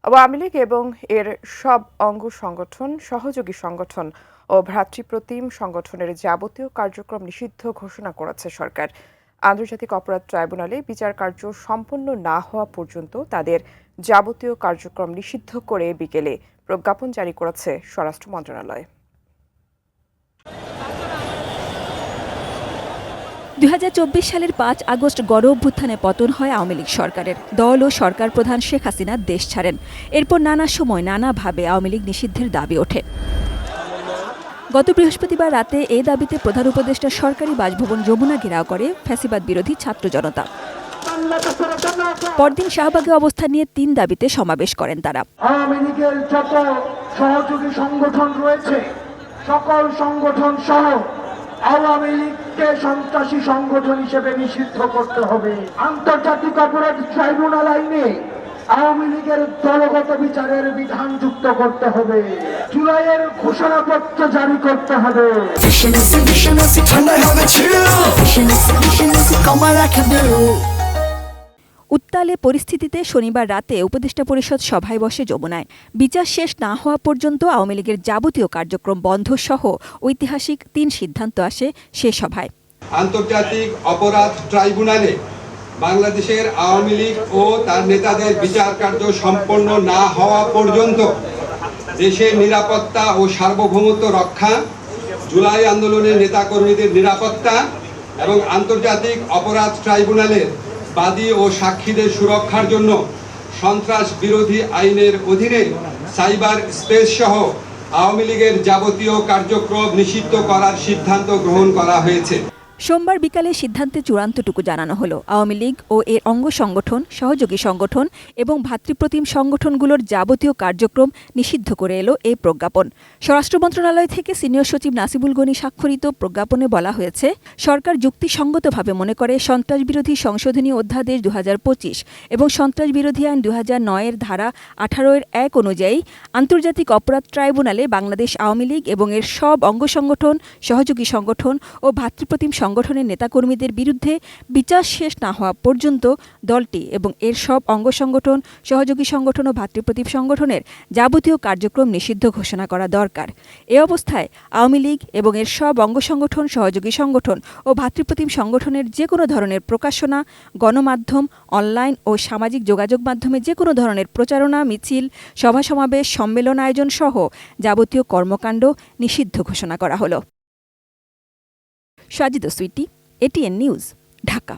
আওয়ামী লীগ এবং এর সব অঙ্গ সংগঠন, সহযোগী সংগঠন ও ভ্রাতৃপ্রতিম সংগঠনের যাবতীয় কার্যক্রম নিষিদ্ধ ঘোষণা করেছে সরকার। আন্তর্জাতিক অপরাধ ট্রাইব্যুনালে বিচার কার্য সম্পন্ন না হওয়া পর্যন্ত তাদের যাবতীয় কার্যক্রম নিষিদ্ধ করে বিকেলে প্রজ্ঞাপন জারি করেছে স্বরাষ্ট্র মন্ত্রণালয়। 2024 সালের 5 আগস্ট গণ অভ্যুত্থানে পতন হয় আওয়ামী লীগ সরকারের। দল ও সরকার প্রধান শেখ হাসিনা দেশ ছাড়েন। এরপর নানা সময় নানাভাবে আওয়ামী লীগ নিষিদ্ধের দাবি ওঠে। গত বৃহস্পতিবার রাতে এই দাবিতে প্রধান উপদেষ্টা সরকারি বাসভবন যমুনা ঘেরাও করে ফ্যাসিবাদ বিরোধী ছাত্র জনতা। পরদিন শাহবাগে অবস্থান নিয়ে 3 দাবিতে সমাবেশ করেন তারা। আওয়ামী লীগের যত সহযোগী সংগঠন রয়েছে সকল সংগঠন সহ আওয়ামী লীগকে সন্ত্রাসী সংগঠন হিসেবে নিষিদ্ধ করতে হবে। আন্তর্জাতিক অপরাধ ট্রাইব্যুনাল আইনে আওয়ামী লীগের দলগত বিচারের বিধান যুক্ত করতে হবে। জুলাইয়ের ঘোষণাপত্র জারি করতে হবে। উত্তালে পরিস্থিতিতে শনিবার রাতে উপদেষ্টা পরিষদ সভায় বসে যমুনায়। বিচার শেষ না হওয়া পর্যন্ত আওয়ামী লীগের যাবতীয় কার্যক্রম বন্ধ সহ ঐতিহাসিক 3 সিদ্ধান্ত আসে সে সভায়। আন্তর্জাতিক অপরাধ ট্রাইব্যুনালে বাংলাদেশের আওয়ামী লীগ ও তার নেতাদের বিচার কার্য সম্পন্ন না হওয়া পর্যন্ত দেশের নিরাপত্তা ও সার্বভৌমত্ব রক্ষা, জুলাই আন্দোলনের নেতাকর্মীদের নিরাপত্তা এবং আন্তর্জাতিক অপরাধ ট্রাইব্যুনালের বাদী ও সাক্ষীদের সুরক্ষার জন্য সন্ত্রাস বিরোধী আইনের অধীনে সাইবার স্পেস সহ আওয়ামী লীগের যাবতীয় কার্যক্রম নিষিদ্ধ করার সিদ্ধান্ত গ্রহণ করা হয়েছে। সোমবার বিকালে সিদ্ধান্তে চূড়ান্তটুকু জানানো হলো। আওয়ামী লীগ ও এর অঙ্গ সংগঠন, সহযোগী সংগঠন এবং ভ্রাতৃপ্রতিম সংগঠনগুলোর যাবতীয় কার্যক্রম নিষিদ্ধ করে এলো এই প্রজ্ঞাপন। স্বরাষ্ট্র মন্ত্রণালয় থেকে সিনিয়র সচিব নাসিবুল গনি স্বাক্ষরিত প্রজ্ঞাপনে বলা হয়েছে, সরকার যুক্তিসঙ্গতভাবে মনে করে সন্ত্রাসবিরোধী সংশোধনী অধ্যাদেশ 2025 এবং সন্ত্রাস বিরোধী আইন 2009 এর ধারা 18-1 অনুযায়ী আন্তর্জাতিক অপরাধ ট্রাইব্যুনালে বাংলাদেশ আওয়ামী লীগ এবং এর সব অঙ্গ সংগঠন, সহযোগী সংগঠন ও ভ্রাতৃপ্রতিম সংগঠনের নেতাকর্মীদের বিরুদ্ধে বিচার শেষ না হওয়া পর্যন্ত দলটি এবং এর সব অঙ্গ সংগঠন, সহযোগী সংগঠন ও ভ্রাতৃপ্রতিম সংগঠনের যাবতীয় কার্যক্রম নিষিদ্ধ ঘোষণা করা দরকার। এ অবস্থায় আওয়ামী লীগ এবং এর সব অঙ্গ সংগঠন, সহযোগী সংগঠন ও ভ্রাতৃপ্রতিম সংগঠনের যে কোনো ধরনের প্রকাশনা, গণমাধ্যম, অনলাইন ও সামাজিক যোগাযোগ মাধ্যমে যে কোনো ধরনের প্রচারণা, মিছিল, সভা সমাবেশ, সম্মেলন আয়োজন সহ যাবতীয় কর্মকাণ্ড নিষিদ্ধ ঘোষণা করা হলো। Sajida Sweety, ATN news, Dhaka.